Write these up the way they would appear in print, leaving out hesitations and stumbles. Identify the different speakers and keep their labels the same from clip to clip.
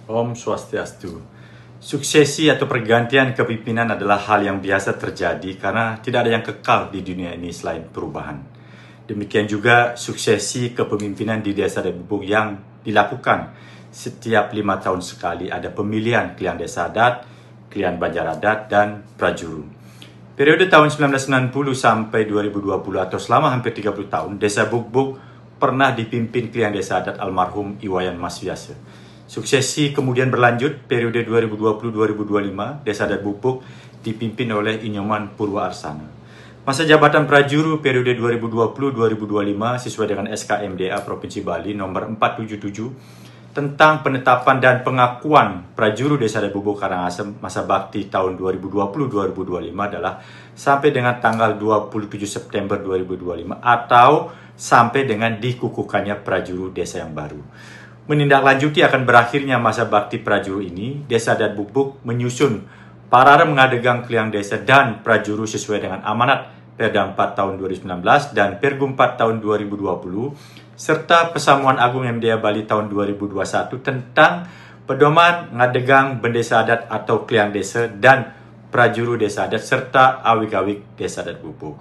Speaker 1: Om Swastiastu. Suksesi atau pergantian kepemimpinan adalah hal yang biasa terjadi karena tidak ada yang kekal di dunia ini selain perubahan. Demikian juga suksesi kepemimpinan di Desa Adat Bubuk yang dilakukan setiap 5 tahun sekali ada pemilihan Kliang Desa Adat, Kliang Banjar Adat, dan Prajuru. Periode tahun 1990 sampai 2020 atau selama hampir 30 tahun, Desa Bubuk pernah dipimpin Kliang Desa Adat almarhum Iwayan Maswiasa. Suksesi kemudian berlanjut periode 2020-2025, Desa Adat Bubuk dipimpin oleh Inyoman Purwa Arsana. Masa jabatan Prajuru periode 2020-2025 sesuai dengan SK MDA Provinsi Bali nomor 477 tentang penetapan dan pengakuan Prajuru Desa Adat Bubuk Karangasem masa bakti tahun 2020-2025 adalah sampai dengan tanggal 27 September 2025 atau sampai dengan dikukuhkannya Prajuru Desa yang baru. Menindaklanjuti akan berakhirnya masa bakti Prajuru ini, Desa Adat Bubuk menyusun Pararem Ngadegang Kliang Desa dan Prajuru sesuai dengan amanat Perda 4 tahun 2019 dan Pergub 4 tahun 2020 serta Pesamuan Agung MDA Bali tahun 2021 tentang pedoman ngadegang bendesa adat atau Kliang Desa dan Prajuru Desa Adat serta awik-awik Desa Adat Bubuk.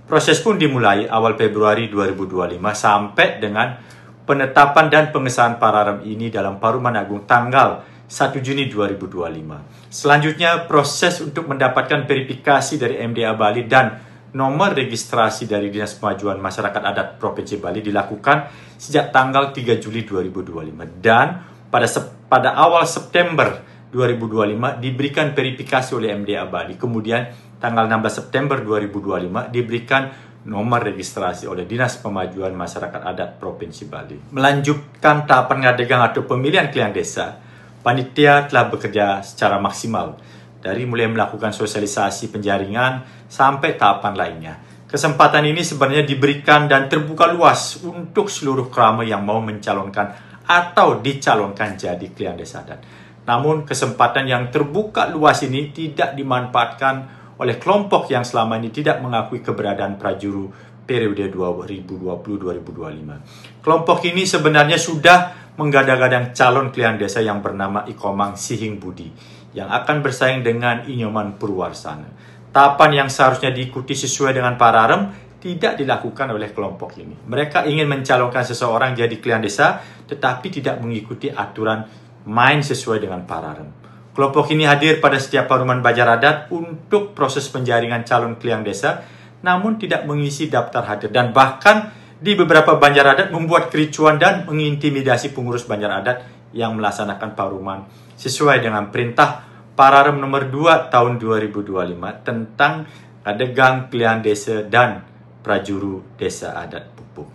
Speaker 1: Proses pun dimulai awal Februari 2025 sampai dengan penetapan dan pengesahan Pararem ini dalam Paruman Agung tanggal 1 Juni 2025. Selanjutnya proses untuk mendapatkan verifikasi dari MDA Bali dan nomor registrasi dari Dinas Pemajuan Masyarakat Adat Provinsi Bali dilakukan sejak tanggal 3 Juli 2025 dan pada awal September 2025 diberikan verifikasi oleh MDA Bali. Kemudian tanggal 16 September 2025 diberikan nomor registrasi oleh Dinas Pemajuan Masyarakat Adat Provinsi Bali. Melanjutkan tahapan ngadegang atau pemilihan Kliang Desa, panitia telah bekerja secara maksimal dari mulai melakukan sosialisasi penjaringan sampai tahapan lainnya. Kesempatan ini sebenarnya diberikan dan terbuka luas untuk seluruh krama yang mau mencalonkan atau dicalonkan jadi Kliang Desa Adat. Namun kesempatan yang terbuka luas ini tidak dimanfaatkan oleh kelompok yang selama ini tidak mengakui keberadaan Prajuru periode 2020-2025. Kelompok ini sebenarnya sudah menggadang-gadang calon Kliang Desa yang bernama Ikomang Sihing Budi yang akan bersaing dengan Inyoman Purwarsana. Tahapan yang seharusnya diikuti sesuai dengan Pararem tidak dilakukan oleh kelompok ini. Mereka ingin mencalonkan seseorang jadi Kliang Desa tetapi tidak mengikuti aturan main sesuai dengan Pararem. Kelompok ini hadir pada setiap Paruman Banjar Adat untuk proses penjaringan calon Kliang Desa namun tidak mengisi daftar hadir dan bahkan di beberapa Banjar Adat membuat kericuan dan mengintimidasi pengurus Banjar Adat yang melaksanakan paruman sesuai dengan perintah Pararem nomor 2 tahun 2025 tentang ngadegang Kliang Desa dan Prajuru Desa Adat Bubuk.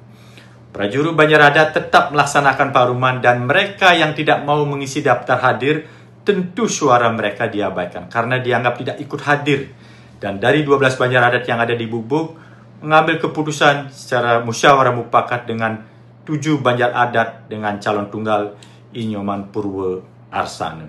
Speaker 1: Prajuru Banjar Adat tetap melaksanakan paruman dan mereka yang tidak mau mengisi daftar hadir tentu suara mereka diabaikan karena dianggap tidak ikut hadir. Dan dari 12 Banjar Adat yang ada di Bubuk mengambil keputusan secara musyawarah mufakat dengan 7 Banjar Adat dengan calon tunggal Inyoman Purwa Arsana.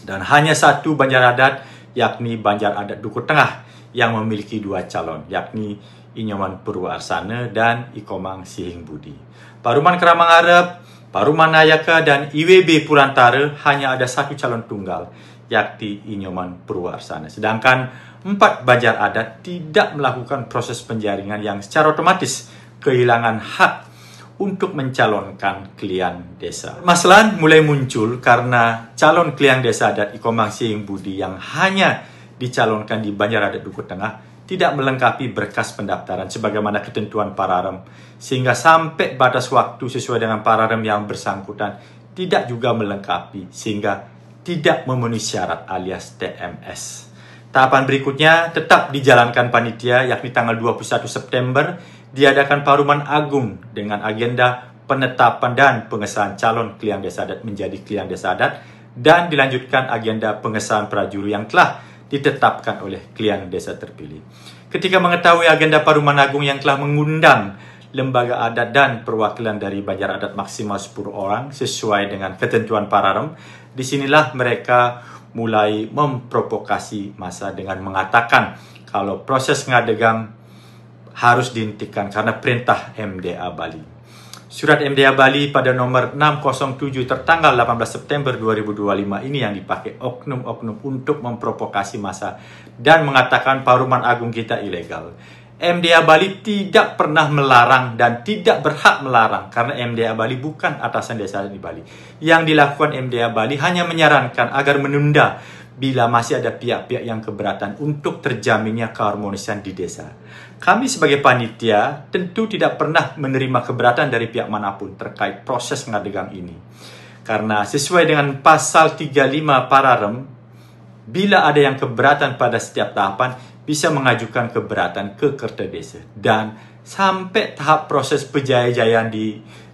Speaker 1: Dan hanya 1 Banjar Adat yakni Banjar Adat Duku Tengah yang memiliki 2 calon yakni Inyoman Purwa Arsana dan Ikomang Sihing Budi. Paruman Keramang Arep, Paruman Nayaka dan IWB Purantara hanya ada 1 calon tunggal yakni Inyoman Purwa Arsana. Sedangkan 4 Banjar Adat tidak melakukan proses penjaringan yang secara otomatis kehilangan hak untuk mencalonkan Kliang Desa. Masalah mulai muncul karena calon Kliang Desa Adat Ikomang Sihing Budi yang hanya dicalonkan di Banjar Adat Duku Tengah tidak melengkapi berkas pendaftaran sebagaimana ketentuan Pararem sehingga sampai batas waktu sesuai dengan Pararem yang bersangkutan tidak juga melengkapi sehingga tidak memenuhi syarat alias TMS. Tahapan berikutnya tetap dijalankan panitia yakni tanggal 21 September diadakan Paruman Agung dengan agenda penetapan dan pengesahan calon Kliang Desa Adat menjadi Kliang Desa Adat dan dilanjutkan agenda pengesahan Prajuru yang telah ditetapkan oleh Kliang Desa terpilih. Ketika mengetahui agenda Paruman Agung yang telah mengundang lembaga adat dan perwakilan dari Banjar Adat maksimal 10 orang sesuai dengan ketentuan Pararem, disinilah mereka mulai memprovokasi massa dengan mengatakan kalau proses ngadegang harus dihentikan karena perintah MDA Bali. Surat MDA Bali pada nomor 607 tertanggal 18 September 2025 ini yang dipakai oknum-oknum untuk memprovokasi massa dan mengatakan Paruman Agung kita ilegal. MDA Bali tidak pernah melarang dan tidak berhak melarang karena MDA Bali bukan atasan desa di Bali. Yang dilakukan MDA Bali hanya menyarankan agar menunda bila masih ada pihak-pihak yang keberatan untuk terjaminnya keharmonisan di desa. Kami sebagai panitia tentu tidak pernah menerima keberatan dari pihak manapun terkait proses ngadegang ini. Karena sesuai dengan pasal 35 Pararem, bila ada yang keberatan pada setiap tahapan, bisa mengajukan keberatan ke Kerta Desa. Dan sampai tahap proses pejaya-jayaan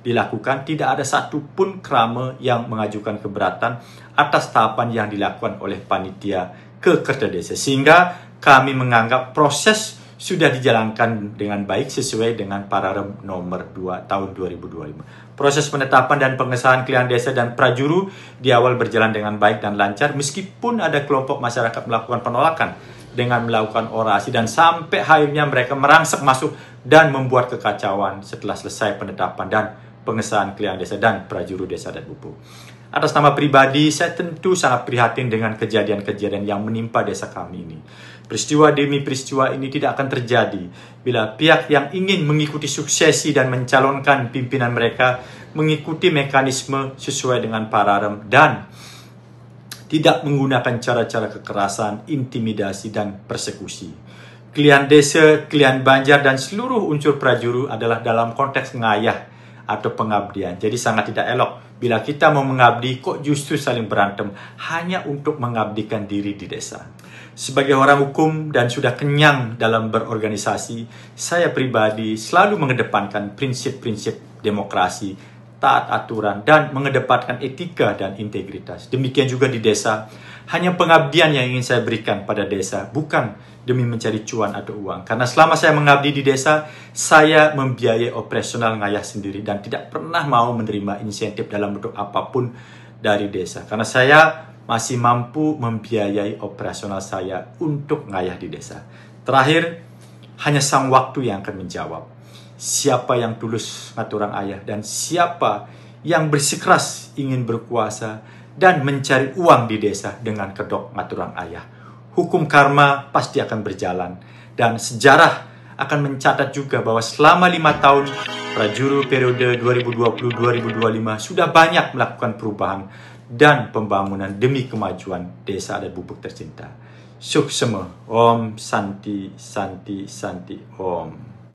Speaker 1: dilakukan, tidak ada satupun krama yang mengajukan keberatan atas tahapan yang dilakukan oleh panitia ke Kerta Desa. Sehingga kami menganggap proses sudah dijalankan dengan baik sesuai dengan Pararem nomor 2 tahun 2025. Proses penetapan dan pengesahan klien desa dan prajuru di awal berjalan dengan baik dan lancar meskipun ada kelompok masyarakat melakukan penolakan dengan melakukan orasi dan sampai akhirnya mereka merangsek masuk dan membuat kekacauan setelah selesai penetapan dan pengesahan klien desa dan prajuru desa dan buku. Atas nama pribadi, saya tentu sangat prihatin dengan kejadian-kejadian yang menimpa desa kami ini. Peristiwa demi peristiwa ini tidak akan terjadi bila pihak yang ingin mengikuti suksesi dan mencalonkan pimpinan mereka mengikuti mekanisme sesuai dengan Pararem dan tidak menggunakan cara-cara kekerasan, intimidasi, dan persekusi. Klien desa, klien Banjar, dan seluruh unsur prajuru adalah dalam konteks ngayah atau pengabdian. Jadi sangat tidak elok bila kita mau mengabdi kok justru saling berantem hanya untuk mengabdikan diri di desa. Sebagai orang hukum dan sudah kenyang dalam berorganisasi, saya pribadi selalu mengedepankan prinsip-prinsip demokrasi, taat aturan, dan mengedepankan etika dan integritas. Demikian juga di desa, hanya pengabdian yang ingin saya berikan pada desa, bukan demi mencari cuan atau uang. Karena selama saya mengabdi di desa, saya membiayai operasional ngayah sendiri dan tidak pernah mau menerima insentif dalam bentuk apapun dari desa. Karena saya masih mampu membiayai operasional saya untuk ngayah di desa. Terakhir, hanya sang waktu yang akan menjawab siapa yang tulus ngaturang ayah dan siapa yang bersikeras ingin berkuasa dan mencari uang di desa dengan kedok ngaturang ayah. Hukum karma pasti akan berjalan dan sejarah akan mencatat juga bahwa selama 5 tahun prajuru periode 2020-2025 sudah banyak melakukan perubahan dan pembangunan demi kemajuan desa adat Bubuk tercinta. Suksema. Om Santi Santi Santi Om.